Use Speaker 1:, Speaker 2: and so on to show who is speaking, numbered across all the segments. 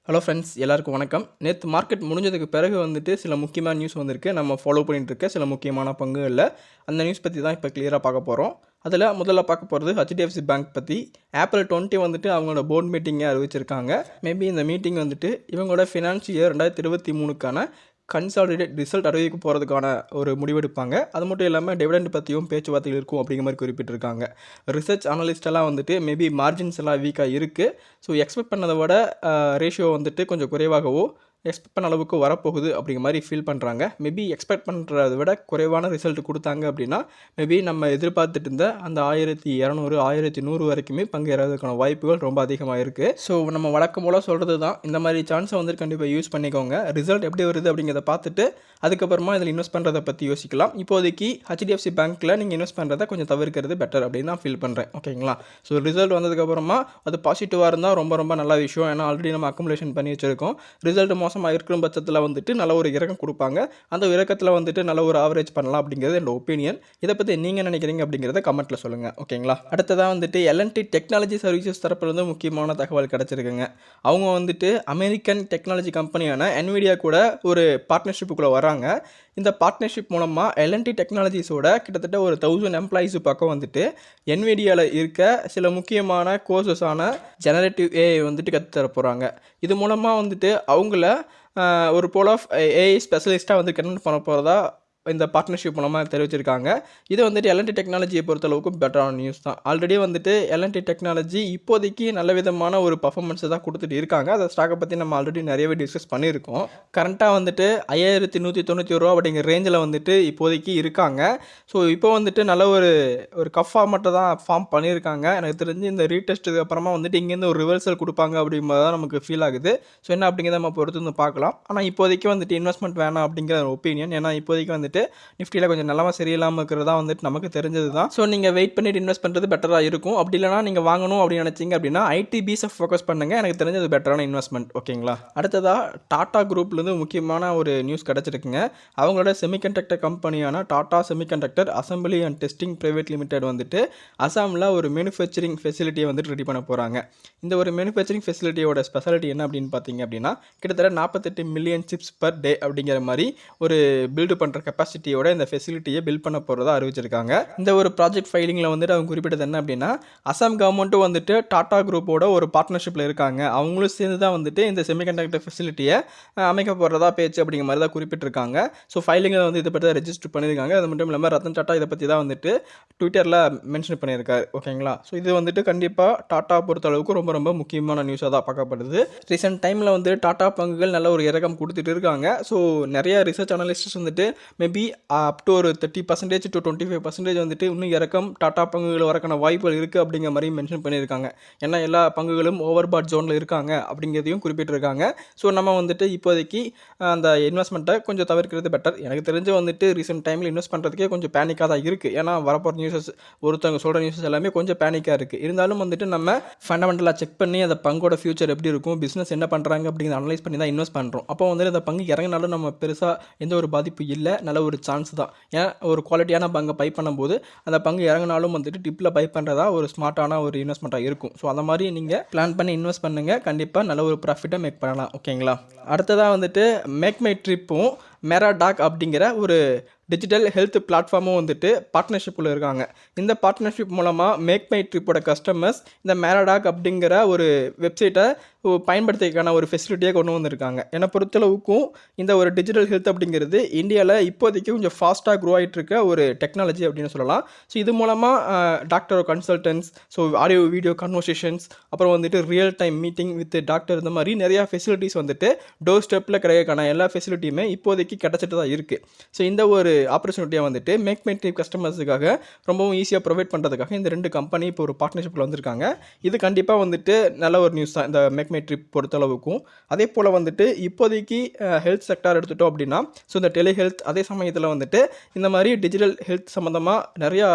Speaker 1: Hello friends, எல்லாருக்கும் வணக்கம். நேற்று மார்க்கெட் முடிஞ்சதுக்கு பிறகு சில முக்கியமான நியூஸ் வந்திருக்கு. நம்ம ஃபாலோ பண்ணிட்டு இருக்க சில முக்கியமான பங்குகளில் அந்த நியூஸ் பற்றி தான் இப்போ கிளியராக பார்க்க போகிறோம். அதில் முதல்ல பார்க்க போகிறது ஹெச்டிஎஃப்சி பேங்க் பற்றி. ஏப்ரல் 20 அவங்களோட போர்ட் மீட்டிங்கை அறிவிச்சிருக்காங்க. மேபி இந்த மீட்டிங் இவங்களோட ஃபினான்ஷியல் இயர் 2023க்கான கன்சாலிடேட் ரிசல்ட் அறிவிக்க போகிறதுக்கான ஒரு முடிவெடுப்பாங்க. அது மட்டும் இல்லாமல் டிவிடெண்ட் பற்றியும் பேச்சுவார்த்தைகள் இருக்கும் அப்படிங்கிற மாதிரி குறிப்பிட்டிருக்காங்க. ரிசர்ச் அனலிஸ்டெல்லாம் மேபி மார்ஜின்ஸ் எல்லாம் வீக்காக இருக்குது. ஸோ எக்ஸ்பெக்ட் பண்ணதை விட ரேஷியோ கொஞ்சம் குறைவாகவோ எக்ஸ்பெக்ட் பண்ண அளவுக்கு வரப்போகுது அப்படிங்கிற மாதிரி ஃபீல் பண்ணுறாங்க. மேபி எக்ஸ்பெக்ட் பண்ணுறதை விட குறைவான ரிசல்ட் கொடுத்தாங்க அப்படின்னா மேபி நம்ம எதிர்பார்த்துட்டு இருந்த அந்த 1200 1100 வரைக்குமே பங்கு ஏறதுக்கான வாய்ப்புகள் ரொம்ப அதிகமாக இருக்குது. ஸோ நம்ம வழக்கம் போல் சொல்கிறது தான், இந்த மாதிரி சான்ஸை கண்டிப்பாக யூஸ் பண்ணிக்கோங்க. ரிசல்ட் எப்படி வருது அப்படிங்கிறத பார்த்துட்டு அதுக்கப்புறமா இதில் இன்வெஸ்ட் பண்ணுறதை பற்றி யோசிக்கலாம். இப்போதைக்கு ஹெச்டிஎஃப்சி பேங்க்கில் நீங்கள் இன்வெஸ்ட் பண்ணுறதை கொஞ்சம் தவிர்க்கிறது பெட்டர் அப்படின்னு நான் ஃபீல் பண்ணுறேன். ஓகேங்களா? ஸோ ரிசல்ட் வந்ததுக்கப்புறமா அது பாசிட்டிவாக இருந்தால் ரொம்ப ரொம்ப நல்ல விஷயம். ஏன்னா ஆல்ரெடி நம்ம அக்குமுலேஷன் பண்ணி வச்சுருக்கோம். ரிசல்ட் மோசமாக இருக்கிற பட்சத்தில் நல்ல ஒரு இறக்கம் கொடுப்பாங்க. அந்த இறக்கத்தில் நல்ல ஒரு ஆவரேஜ் பண்ணலாம் அப்படிங்கிறது என்னோட ஒப்பீனியன். இதை பற்றி நீங்கள் நினைக்கிறீங்க அப்படிங்கிறத கமெண்ட்டில் சொல்லுங்கள். ஓகேங்களா? அடுத்ததாக எல்என்டி டெக்னாலஜி சர்வீசஸ் தரப்புலேருந்து முக்கியமான தகவல் கிடச்சிருக்குங்க. அவங்க அமெரிக்கன் டெக்னாலஜி கம்பெனியான என்விடியா கூட ஒரு பார்ட்னர்ஷிப்புக்குள்ளே வராங்க. இந்த பார்ட்னர்ஷிப் மூலமாக எல்என்டி டெக்னாலஜிஸோட கிட்டத்தட்ட ஒரு 1000 எம்ப்ளாயீஸு பக்கம் என்விடியாவில் இருக்க சில முக்கியமான கோர்சஸான ஜெனரேட்டிவ் ஏஐ கற்றுத்தர போகிறாங்க. இது மூலமாக அவங்கள ஒரு போல் ஆஃப் ஏஐ ஸ்பெஷலிஸ்ட்டாக கன்வெர்ட் பண்ண போகிறதா இந்த பார்ட்னர்ஷிப் மூலமாக தெரிவிச்சிருக்காங்க. இது எல்என்டி டெக்னாலஜியை பொறுத்தளவுக்கு பெட்டரான நியூஸ் தான். ஆல்ரெடி எல்என்டி டெக்னாலஜி இப்போதைக்கு நல்ல விதமான ஒரு பர்ஃபார்மன்ஸை தான் கொடுத்துட்டு இருக்காங்க. அந்த ஸ்டாக்கை பற்றி நம்ம ஆல்ரெடி நிறையவே டிஸ்கஸ் பண்ணியிருக்கோம். கரண்ட்டாக 5190 ரூபா அப்படிங்கிற ரேஞ்சில் இப்போதைக்கு இருக்காங்க. ஸோ இப்போ நல்ல ஒரு கஃபாக மட்டும் தான் ஃபார்ம் பண்ணியிருக்காங்க. எனக்கு தெரிஞ்சு இந்த ரீடெஸ்ட்டுக்கு அப்புறமா இங்கேருந்து ஒரு ரிவர்சல் கொடுப்பாங்க அப்படிங்கிறது தான் நமக்கு ஃபீல் ஆகுது. ஸோ என்ன அப்படிங்கிறத நம்ம பொறுத்து பார்க்கலாம். ஆனால் இப்போதைக்கு இன்வெஸ்ட்மெண்ட் வேணாம் அப்படிங்கிற ஒப்பீனியன். ஏன்னா இப்போதைக்கு நிஃப்டியில் கொஞ்சம் நிலமா சரியில்லாமல் இருக்கிறதா நமக்கு தெரிஞ்சது தான். ஸோ நீங்கள் வெயிட் பண்ணிட்டு இன்வெஸ்ட் பண்ணுறது பெட்டராக இருக்கும். அப்படி இல்லைனா நீங்கள் வாங்கணும் அப்படின்னு நினச்சிங்க அப்படின்னா ஐடிபிஸை ஃபோக்கஸ் பண்ணுங்கள். எனக்கு தெரிஞ்சது பெட்டரான இன்வெஸ்ட்மெண்ட். ஓகேங்களா? அடுத்ததாக டாடா குரூப்லேருந்து முக்கியமான ஒரு நியூஸ் கிடச்சிருக்குங்க. அவங்களோட செமிகண்டக்டர் கம்பெனியான Tata semiconductor assembly and testing private limited அசாமில் ஒரு மேனுஃபேக்சரிங் ஃபெசிலிட்டியை ரெடி பண்ண போகிறாங்க. இந்த ஒரு மேனுஃபேக்சரிங் ஃபெசிலிட்டியோட ஸ்பெஷாலிட்டி என்ன அப்படின்னு பார்த்தீங்க அப்படின்னா கிட்டத்தட்ட 48 மில்லியன் சிப்ஸ் பர் டே அப்படிங்கிற மாதிரி ஒரு பில்டு பண்ணுற கெப்பாசிட்டியோட இந்த ஃபெசிலிட்டியை பில்ட் பண்ண போகிறதா அறிவிச்சிருக்காங்க. இந்த ஒரு ப்ராஜெக்ட் ஃபைலிங்கில் அவங்க குறிப்பிட்டது என்ன அப்படின்னா அசாம் கவர்மெண்ட்டும் டாடா குரூப்போட ஒரு பார்ட்னர்ஷிப்பில் இருக்காங்க. அவங்களும் சேர்ந்து தான் இந்த செமிகண்டக்டர் ஃபெசிலிட்டியை அமைக்க போகிறதா பேச்சு அப்படிங்கிற மாதிரி தான் குறிப்பிட்டிருக்காங்க. ஸோ ஃபைலிங்கில் இதை பற்றி தான் ரெஜிஸ்டர் பண்ணியிருக்காங்க. அது மட்டும் இல்லாமல் ரத்தன் டாட்டா இதை பற்றி தான் ட்விட்டரில் மென்ஷன் பண்ணியிருக்காரு. ஓகேங்களா? ஸோ இது கண்டிப்பாக டாட்டா பொறுத்த அளவுக்கு ரொம்ப ரொம்ப முக்கியமான நியூஸாக தான் பார்க்கப்படுது. ரீசெண்ட் டைமில் டாட்டா பங்குகள் நல்ல ஒரு இறக்கம் கொடுத்துட்டு இருக்காங்க. ஸோ நிறைய research analysts maybe up to ஒரு 30% to 25% இன்னும் இறக்கம் டாட்டா பங்குகள் வரக்கான வாய்ப்புகள் இருக்குது அப்படிங்கிற மாதிரி மென்ஷன் பண்ணியிருக்காங்க. ஏன்னா எல்லா பங்குகளும் ஓவர் பாட் ஜோனில் இருக்காங்க அப்படிங்கிறதையும் குறிப்பிட்டிருக்காங்க. ஸோ நம்ம இப்போதைக்கு அந்த இன்வெஸ்ட்மெண்ட்டை கொஞ்சம் தவிர்க்கிறது பெட்டர். எனக்கு தெரிஞ்சு ரீசெண்ட் டைமில் இன்வெஸ்ட் பண்ணுறதுக்கே கொஞ்சம் பேனிக்காக தான் இருக்குது. ஏன்னா வரப்போகிற நியூஸஸ் ஒருத்தவங்க சொல்கிற நியூஸஸ் எல்லாமே கொஞ்சம் பேனிக்காக இருக்குது. இருந்தாலும் நம்ம ஃபண்டமெண்டலாக செக் பண்ணி அந்த பங்கோட ஃபியூச்சர் எப்படி இருக்கும், பிஸ்னஸ் என்ன பண்ணுறாங்க அப்படிங்கிறத அனலைஸ் பண்ணி தான் இன்வெஸ்ட் பண்ணுறோம். அப்போ இந்த பங்கு இறங்கினாலும் நம்ம பெருசாக எந்த ஒரு பாதிப்பு இல்லை. நல்ல ஒரு சான்ஸ் தான். ஏன் ஒரு குவாலிட்டியான பங்கை பை பண்ணும்போது அந்த பங்கு இறங்கினாலும் டிப்பில் பை பண்ணுறதா ஒரு ஸ்மார்ட்டான ஒரு இன்வெஸ்ட்மெண்ட்டாக இருக்கும். ஸோ அந்த மாதிரி நீங்கள் பிளான் பண்ணி இன்வெஸ்ட் பண்ணுங்கள். கண்டிப்பாக நல்ல ஒரு ப்ராஃபிட்டை மேக் பண்ணலாம். ஓகேங்களா? அடுத்ததாக மேக் மை ட்ரிப்பும் மெராடாக் அப்படிங்கிற ஒரு டிஜிட்டல் ஹெல்த் பிளாட்ஃபார்மும் பார்ட்னர்ஷிப்பில் இருக்காங்க. இந்த பார்ட்னர்ஷிப் மூலமாக மேக் மை ட்ரிப்போட கஸ்டமர்ஸ் இந்த மெராடாக் அப்படிங்கிற ஒரு வெப்சைட்டை பயன்படுத்திக்கான ஒரு ஃபெசிலிட்டியை கொண்டு வந்திருக்காங்க. என்னை பொறுத்தளவுக்கும் இந்த ஒரு டிஜிட்டல் ஹெல்த் அப்படிங்கிறது இந்தியாவில் இப்போதைக்கு கொஞ்சம் ஃபாஸ்ட்டாக க்ரோ ஆகிட்டு இருக்க ஒரு டெக்னாலஜி அப்படின்னு சொல்லலாம். ஸோ இது மூலமாக doctor consultants, so audio video conversations, அப்புறம் real time meeting with doctor, இந்த மாதிரி நிறையா ஃபெசிலிட்டிஸ் டோர் ஸ்டெப்பில் கிடைக்கான எல்லா ஃபெசிலிட்டியுமே இப்போதைக்கு கிடச்சிட்டு தான் இருக்குது. ஸோ இந்த ஒரு ஆப்பர்ச்சுனிட்டியாக மேக் மை ட்ரிப் கஸ்டமர்ஸுக்காக ரொம்பவும் ஈஸியாக ப்ரொவைட் பண்ணுறதுக்காக இந்த 2 கம்பெனி இப்போ ஒரு பார்ட்னர்ஷிப்பில் வந்திருக்காங்க. இது கண்டிப்பாக நல்ல ஒரு நியூஸ் தான் இந்த மேக் மை ட்ரிப் பொறுத்தளவுக்கும். அதே போல் இப்போதைக்கு ஹெல்த் செக்டார் எடுத்துட்டோம் அப்படின்னா ஸோ இந்த டெலிஹெல்த், அதே சமயத்தில் இந்த மாதிரி டிஜிட்டல் ஹெல்த் சம்மந்தமாக நிறையா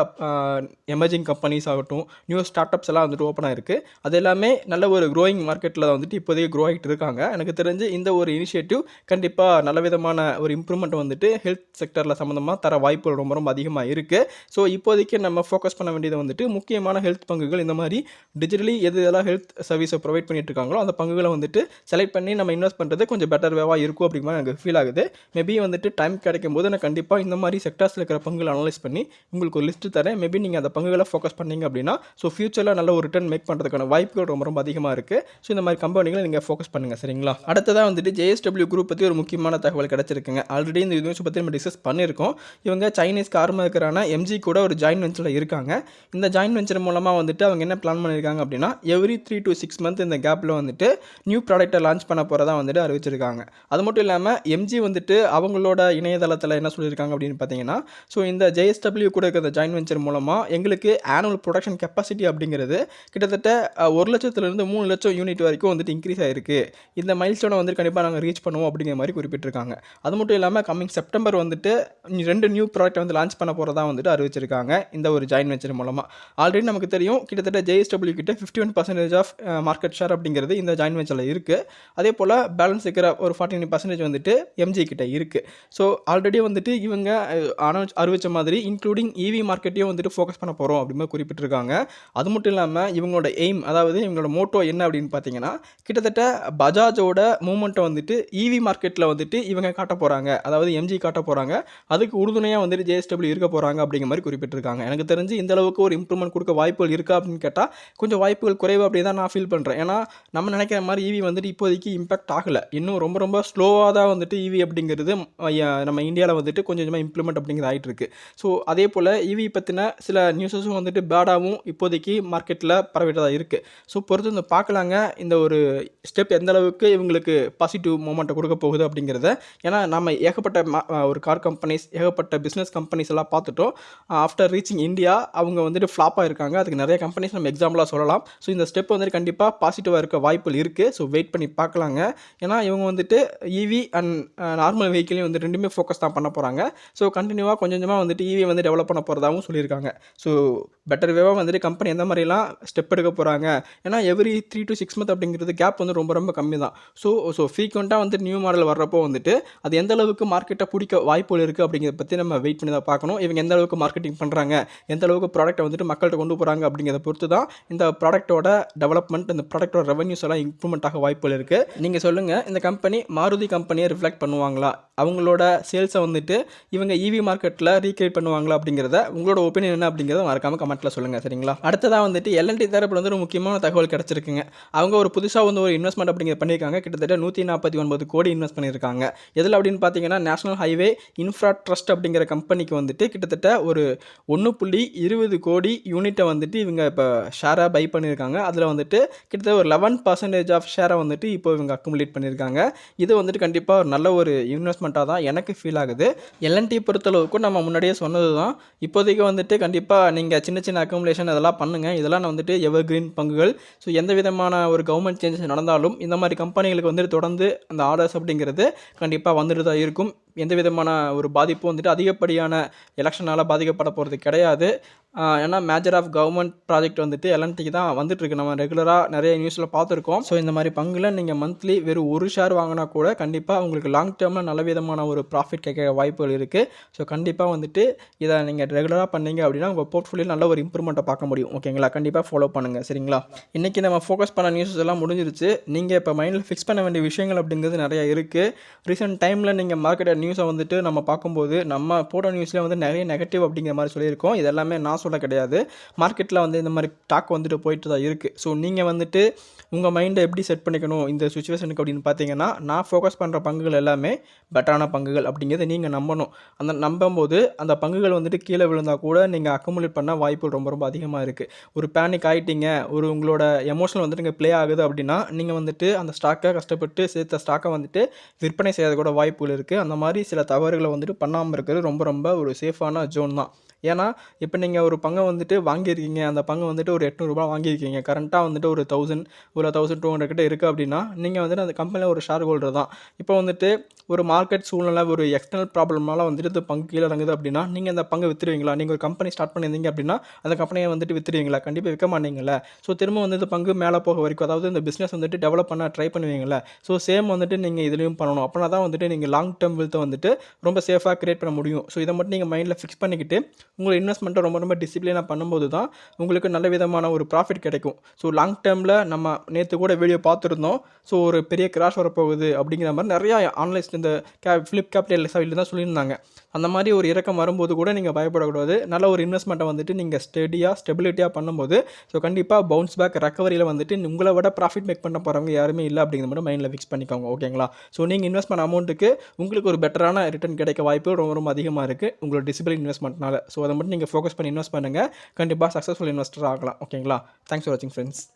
Speaker 1: எமர்ஜிங் கம்பெனிஸ் ஆகட்டும், நியூ ஸ்டார்ட் அப்ஸ் எல்லாம் ஓப்பன் ஆகிருக்கு. அது எல்லாமே நல்ல ஒரு க்ரோயிங் மார்க்கெட்டில் இப்போதைக்கு க்ரோ ஆகிட்டு இருக்காங்க. எனக்கு தெரிஞ்சு இந்த ஒரு இனிஷியேட்டிவ் கண்டிப்பாக நல்ல விதமான ஒரு ஒரு இம்ப்ரூவ்மெண்ட் வந்துட்டு ஹெல்த் செக்டரில் சம்மந்தமாக தர வாய்ப்புகள் ரொம்ப ரொம்ப அதிகமாக இருக்குது. ஸோ இப்போதைக்கு நம்ம ஃபோக்கஸ் பண்ண வேண்டியது வந்துட்டு முக்கியமான ஹெல்த் பங்குகள், இந்த மாதிரி டிஜிட்டலி எதெல்லாம் ஹெல்த் சர்வீஸை ப்ரொவைட் பண்ணிட்டு இருக்காங்களோ அந்த பங்குகளை வந்துட்டு செலக்ட் பண்ணி நம்ம இன்வெஸ்ட் பண்ணுறது கொஞ்சம் பெட்டர் வேவாக இருக்கும் அப்படிங்கிற மாதிரி எனக்கு ஃபீல் ஆகுது. மேபி வந்துட்டு டைம் கிடைக்கும் போது நான் கண்டிப்பாக இந்த மாதிரி செக்டர்ஸில் இருக்கிற பங்குகளை அனலைஸ் பண்ணி உங்களுக்கு ஒரு லிஸ்ட்டு தரேன். மேபி நீங்கள் அந்த பங்குகளை ஃபோக்கஸ் பண்ணீங்க அப்படின்னா ஸோ ஃபியூச்சரில் நல்ல ஒரு ரிட்டர்ன் மேக் பண்ணுறதுக்கான வாய்ப்புகள் ரொம்ப ரொம்ப அதிகமாக இருக்குது. ஸோ இந்த மாதிரி கம்பெனிகளை நீங்கள் ஃபோக்கஸ் பண்ணுங்கள், சரிங்களா? அடுத்ததாக வந்துட்டு JSW குரூப் பற்றி ஒரு முக்கியமான தகவல் கிடச்சிருக்குங்க. ஆல்ரெடி இந்த நியூஸ் பற்றி நம்ம டிஸ்கஸ் பண்ணியிருக்கோம். இவங்க சைனீஸ் கார் மேக்கரான MG கூட ஒரு ஜாயின் வெஞ்சரில் இருக்காங்க. இந்த ஜாயின் வெஞ்சர் மூலமாக வந்துட்டு அவங்க என்ன பிளான் பண்ணியிருக்காங்க அப்படின்னா எவ்ரி 3 to 6 months இந்த கேப்பில் வந்துட்டு நியூ ப்ராடக்ட்டை லான்ச் பண்ண போகிறதா வந்துட்டு அறிவிச்சிருக்காங்க. அது மட்டும் இல்லாமல் MG வந்துட்டு அவங்களோட இணையதளத்தில் என்ன சொல்லியிருக்காங்க அப்படின்னு பார்த்தீங்கன்னா ஸோ இந்த JSW கூட இருக்கிற ஜாயின் வெஞ்சர் மூலமாக எங்களுக்கு ஆனுவல் ப்ரொடக்ஷன் கெப்பாசிட்டி அப்படிங்கிறது கிட்டத்தட்ட 1 லட்சத்துலேருந்து 3 லட்சம் யூனிட் வரைக்கும் வந்துட்டு இன்க்ரீஸ் ஆகிருக்கு. இந்த மைல்ஸ்டோனை வந்து கண்டிப்பாக நாங்கள் ரீச் பண்ணுவோம் அப்படிங்கிற மாதிரி குறிப்பிட்டிருக்காங்க. அது மட்டும் இல்லாமல் கம்மிங் செப்டம்பர் வந்துட்டு 2 நியூ ப்ராடக்ட் வந்து லான்ச் பண்ண போகிறதா வந்துட்டு அறிவிச்சிருக்காங்க இந்த ஒரு ஜாயின் வெஞ்சர் மூலமாக. ஆல்ரெடி நமக்கு தெரியும் கிட்டத்தட்ட JSW கிட்ட 51% ஆஃப் மார்க்கெட் ஷேர் அப்படிங்கிறது இந்த ஜாயின் வெஞ்சரில் இருக்குது. அதே போல் பேலன்ஸ் இருக்கிற ஒரு 49% வந்துட்டு MG கிட்ட இருக்குது. ஸோ ஆல்ரெடி வந்துட்டு இவங்க அறிவிச்ச மாதிரி இன்க்ளூடிங் EV மார்க்கெட்டையும் வந்துட்டு ஃபோக்கஸ் பண்ண போகிறோம் அப்படின்னு குறிப்பிட்டிருக்காங்க. அது மட்டும் இல்லாமல் இவங்களோட எய்ம், அதாவது இவங்களோட மோட்டோ என்ன அப்படின்னு பார்த்தீங்கன்னா கிட்டத்தட்ட பஜாஜோட மூவ்மெண்ட்டை வந்துட்டு EV மார்க்கெட்டில் வந்துட்டு இவங்க காட்ட போகிறாங்க, அதாவது MG காட்ட போகிறாங்க. அதுக்கு உறுதுணையாக வந்துட்டு JSW இருக்க போகிறாங்க அப்படிங்கிற மாதிரி குறிப்பிட்டிருக்காங்க. எனக்கு தெரிஞ்சு இந்த அளவுக்கு ஒரு இம்ப்ரூவ்மெண்ட் கொடுக்க வாய்ப்புகள் இருக்கா அப்படின்னு கேட்டால் கொஞ்சம் வாய்ப்புகள் குறைவு அப்படி தான் நான் ஃபீல் பண்ணுறேன். ஏன்னா நம்ம நினைக்கிற மாதிரி EV வந்துட்டு இப்போதைக்கு இம்பாக்ட் ஆகலை. இன்னும் ரொம்ப ரொம்ப ஸ்லோவாக தான் வந்துட்டு EV அப்படிங்கிறது நம்ம இந்தியாவில் வந்துட்டு கொஞ்சம் கொஞ்சமாக இம்ப்ளிமெண்ட் அப்படிங்கிறது ஆகிட்டு இருக்கு. ஸோ அதே போல் EV பற்றின சில நியூஸஸும் வந்துட்டு பேடாகவும் இப்போதைக்கு மார்க்கெட்டில் பரவிட்டதாக இருக்குது. ஸோ பொறுத்து வந்து பார்க்கலாங்க இந்த ஒரு ஸ்டெப் எந்த அளவுக்கு இவங்களுக்கு பாசிட்டிவ் மூமெண்ட்டை கொடுக்க போகுது அப்படிங்கிறத. ஏன்னா நம்ம ஏகப்பட்ட ஒரு கார் கம்பெனிஸ், ஏகப்பட்ட பிஸ்னஸ் கம்பெனிஸ் எல்லாம் பார்த்துட்டோம். ஆஃப்டர் ரீச்சிங் இந்தியா அவங்க வந்துட்டு ஃப்ளாப்பாக இருக்காங்க. அதுக்கு நிறைய கம்பெனிஸ் நம்ம எக்ஸாம்பிளாக சொல்லலாம். ஸோ இந்த ஸ்டெப் வந்துட்டு கண்டிப்பாக பாசிட்டிவாக இருக்க வாய்ப்புகள் இருக்குது. ஸோ வெயிட் பண்ணி பார்க்கலாங்க. ஏன்னா இவங்க வந்துட்டு EV அண்ட் நார்மல் வெஹிக்கிளையும் வந்து ரெண்டுமே ஃபோக்கஸ் தான் பண்ண போகிறாங்க. ஸோ கண்டினியூவாக கொஞ்சம் கொஞ்சமாக வந்துட்டு EV வந்து டெவலப் பண்ண போகிறதாகவும் சொல்லியிருக்காங்க. ஸோ பெட்டர் வேவாக வந்துட்டு கம்பெனி எந்த மாதிரிலாம் ஸ்டெப் எடுக்க போகிறாங்க. ஏன்னா எவ்ரி 3 to 6 months அப்படிங்கிறது கேப் வந்து ரொம்ப ரொம்ப கம்மி தான். ஸோ ஃப்ரீக்வெண்ட்டாக வந்துட்டு நியூ மாடல் வர்றப்போ வந்துட்டு அது எந்த அளவுக்கு மார்க்கெட்டை பிடிக்க வாய்ப்புகள் இருக்குது அப்படிங்கிறத பற்றி நம்ம வெயிட் பண்ணி தான் பார்க்கணும். இவங்க எந்த அளவுக்கு மார்க்கெட்டிங் பண்ணுறாங்க, எந்த அளவுக்கு ப்ராடக்ட்டை வந்துட்டு மக்கள்கிட்ட கொண்டு போகிறாங்க அப்படிங்கிறத பொறுத்து தான் இந்த ப்ராடக்ட்டோட டெவலப்மெண்ட், இந்த ப்ராடக்ட்டோட ரெவன்யூஸ் எல்லாம் இம்ப்ரூவ்மெண்ட் ஆக வாய்ப்புகள் இருக்குது. நீங்கள் சொல்லுங்கள், இந்த கம்பெனி மாருதி கம்பெனியை ரிஃப்ளெக்ட் பண்ணுவாங்களா, அவங்களோட சேல்ஸை வந்துட்டு இவங்க EV மார்க்கெட்டில் ரீக்ரியேட் பண்ணுவாங்களா அப்படிங்கிறத உங்களோட ஒப்பீனியன் என்ன அப்படிங்கிறத மறக்காமல் கமெண்ட்டில் சொல்லுங்கள், சரிங்களா? அடுத்ததாக வந்துட்டு L&T தரப்பில் வந்து ஒரு முக்கியமான தகவல் கிடச்சிருக்குங்க. அவங்க ஒரு புதுசாக வந்து ஒரு இன்வெஸ்ட்மெண்ட் அப்படிங்கிறது பண்ணியிருக்காங்க. கிட்டத்தட்ட 149 கோடி இன்வெஸ்ட் பண்ணியிருக்காங்க. எதில் அப்படின்னு பார்த்தீங்கன்னா நேஷனல் ஹைவே இன்ஃப்ரா ட்ரஸ்ட் அப்படிங்கிற கம்பெனிக்கு வந்துட்டு கிட்டத்தட்ட ஒரு 1.20 கோடி யூனிட்டை வந்துட்டு இவங்க இப்போ ஷேராக பை பண்ணியிருக்காங்க. அதில் வந்துட்டு கிட்டத்தட்ட ஒரு 11% ஆஃப் ஷேரை வந்துட்டு இப்போ இவங்க அக்குமுலேட் பண்ணியிருக்காங்க. இது வந்துட்டு கண்டிப்பாக ஒரு நல்ல ஒரு இன்வெஸ்ட்மெண்ட்டாக தான் எனக்கு ஃபீல் ஆகுது. L&T பொறுத்தளவுக்கும் நம்ம முன்னாடியே சொன்னது தான். இப்போதைக்கு வந்துட்டு கண்டிப்பாக நீங்கள் சின்ன சின்ன அக்குமுலேஷன் இதெல்லாம் பண்ணுங்கள். இதெல்லாம் வந்துட்டு எவர் கிரீன் பங்குகள். ஸோ எந்த விதமான ஒரு கவர்மெண்ட் சேஞ்சஸ் நடந்தாலும் இந்த மாதிரி கம்பெனிகளுக்கு வந்துட்டு தொடர்ந்து அந்த ஆர்டர்ஸ் அப்படிங்கிறது கண்டிப்பாக வந்துட்டு தான் இருக்கும். எந்த விதமான ஒரு பாதிப்பும் வந்துட்டு அதிகப்படியான எலெக்ஷனால் பாதிக்கப்பட போகிறது கிடையாது. ஏன்னா மேஜர் ஆஃப் கவர்மெண்ட் ப்ராஜெக்ட் வந்துட்டு L&Tக்கு தான் வந்துட்டுருக்கு. நம்ம ரெகுலராக நிறைய நியூஸில் பார்த்துருக்கோம். ஸோ இந்த மாதிரி பங்குல நீங்கள் மந்த்லி வெறும் ஒரு ஷேர் வாங்கினா கூட கண்டிப்பாக உங்களுக்கு லாங் டேர்மில் நல்ல விதமான ஒரு ப்ராஃபிட் கேட்க வாய்ப்புகள் இருக்குது. ஸோ கண்டிப்பாக வந்துட்டு இதை நீங்கள் ரெகுலராக பண்ணீங்க அப்படின்னா உங்கள் போர்ட்ஃபோலியோவில் நல்ல ஒரு இம்ப்ரூவ்மெண்ட்டை பார்க்க முடியும். ஓகேங்களா? கண்டிப்பாக ஃபாலோ பண்ணுங்கள், சரிங்களா? இன்றைக்கி நம்ம ஃபோக்கஸ் பண்ண நியூஸஸ் எல்லாம் முடிஞ்சிருச்சு. நீங்கள் இப்போ மைண்டில் ஃபிக்ஸ் பண்ண வேண்டிய விஷயங்கள் அப்படிங்கிறது நிறையா இருக்குது. ரீசெண்ட் டைமில் நீங்கள் மார்க்கெட் நியூஸை வந்துட்டு நம்ம பார்க்கும்போது நம்ம போட்ட நியூஸில் வந்து நிறைய நெகட்டிவ் அப்படிங்கிற மாதிரி சொல்லியிருக்கோம். இது எல்லாமே நான் சொல்ல கிடையாது. மார்க்கெட்டில் வந்து இந்த மாதிரி டாக் வந்துட்டு போயிட்டு தான் இருக்குது. ஸோ நீங்கள் வந்துட்டு உங்கள் மைண்டை எப்படி செட் பண்ணிக்கணும் இந்த சுச்சுவேஷனுக்கு அப்படின்னு பார்த்தீங்கன்னா, நான் ஃபோக்கஸ் பண்ணுற பங்குகள் எல்லாமே பெட்டரான பங்குகள் அப்படிங்கிறத நீங்கள் நம்பணும். அந்த நம்பும்போது அந்த பங்குகள் வந்துட்டு கீழே விழுந்தால் கூட நீங்கள் அக்குமுலேட் பண்ண வாய்ப்பு ரொம்ப ரொம்ப அதிகமாக இருக்குது. ஒரு பேனிக் ஆகிட்டீங்க, ஒரு உங்களோட எமோஷனல் வந்துட்டு இங்கே ப்ளே ஆகுது அப்படின்னா நீங்கள் வந்துட்டு அந்த ஸ்டாக்கை கஷ்டப்பட்டு சேர்த்த ஸ்டாக்கை வந்துட்டு விற்பனை செய்யறது கூட வாய்ப்புகள் இருக்குது. அந்த மாதிரி சில தவறுகளை வந்துட்டு பண்ணாமல் இருக்கிறது ரொம்ப ரொம்ப ஒரு சேஃபான ஜோன் தான். ஏன்னா இப்போ நீங்கள் ஒரு பங்கை வந்துட்டு வாங்கியிருக்கீங்க, அந்த பங்கு வந்துட்டு ஒரு 800 ரூபாய் வாங்கியிருக்கீங்க, கரண்ட்டாக வந்துட்டு ஒரு 1000 ஒரு 1200 கிட்ட இருக்குது அப்படின்னா நீங்கள் வந்துட்டு அந்த கம்பெனியில் ஒரு ஷேர் ஹோல்டர் தான். இப்போ வந்துட்டு ஒரு மார்க்கெட் சூழ்நிலை, ஒரு எக்ஸ்டர்னல் ப்ராப்ளம்னால வந்துட்டு இந்த பங்கு கீழே இறங்குது அப்படின்னா நீங்கள் அந்த பங்கை விற்றுருவீங்களா? நீங்கள் ஒரு கம்பெனி ஸ்டார்ட் பண்ணியிருந்தீங்க அப்படின்னா அந்த கம்பெனியை வந்துட்டு விற்றுருவீங்களா? கண்டிப்பாக விற்க மாட்டீங்கல்ல. ஸோ திரும்ப வந்து இந்த பங்கு மேலே போக வரைக்கும், அதாவது இந்த பிஸ்னஸ் வந்துட்டு டெவலப் பண்ண ட்ரை பண்ணுவீங்கல்ல. ஸோ சேம் வந்துட்டு நீங்கள் இதுலேயும் பண்ணணும். அப்படின்னா தான் வந்துட்டு நீங்கள் லாங் டேர்ம் வெல்த்தை வந்துட்டு ரொம்ப சேஃபாக கிரியேட் பண்ண முடியும். ஸோ இதை மட்டும் நீங்கள் மைண்டில் ஃபிக்ஸ் பண்ணிக்கிட்டு உங்கள் இன்வெஸ்ட்மெண்ட்டை ரொம்ப ரொம்ப டிசிப்ளினாக பண்ணும்போது தான் உங்களுக்கு நல்ல விதமான ஒரு ப்ராஃபிட் கிடைக்கும். ஸோ லாங் டேர்மில் நம்ம நேற்று கூட வீடியோ பார்த்துருந்தோம். ஸோ ஒரு பெரிய கிராஷ் வரப்போகுது அப்படிங்கிற மாதிரி நிறையா ஆன்லைன்ஸ் இந்த ஃபிளிப் கேபிட்டல் தான் சொல்லியிருந்தாங்க. அந்த மாதிரி ஒரு இறக்கம் வரும்போது கூட நீங்கள் பயப்படக்கூடாது. நல்ல ஒரு இன்வெஸ்ட்மெண்ட்டை வந்துட்டு நீங்கள் ஸ்டெபிலிட்டியாக பண்ணும்போது ஸோ கண்டிப்பாக பவுன்ஸ் பேக் ரெக்கவரியில் வந்துட்டு உங்களை விட ப்ராஃபிட் மேக் பண்ண போகிறவங்க யாருமே இல்லை அப்படிங்கிற மட்டும் மைண்டில் ஃபிக்ஸ் பண்ணிக்கோங்க. ஓகேங்களா? ஸோ நீங்கள் இன்வெஸ்ட் பண்ண அமௌண்ட்டுக்கு உங்களுக்கு ஒரு பெட்டரான ரிட்டர்ன் கிடைக்க வாய்ப்பு ரொம்ப ரொம்ப அதிகமாக இருக்குது உங்களோட டிசிப்ளின் இன்வெஸ்ட்மெண்ட்னால. ஸோ அதை மட்டும் நீங்கள் ஃபோக்கஸ் பண்ணி இன்வெஸ்ட் பண்ணுங்கள். கண்டிப்பாக சக்ஸஸ்ஃபுல் இன்வெஸ்டர் ஆகலாம். ஓகேங்களா? தேங்க்ஸ் ஃபார் வாட்சிங் ஃப்ரெண்ட்ஸ்.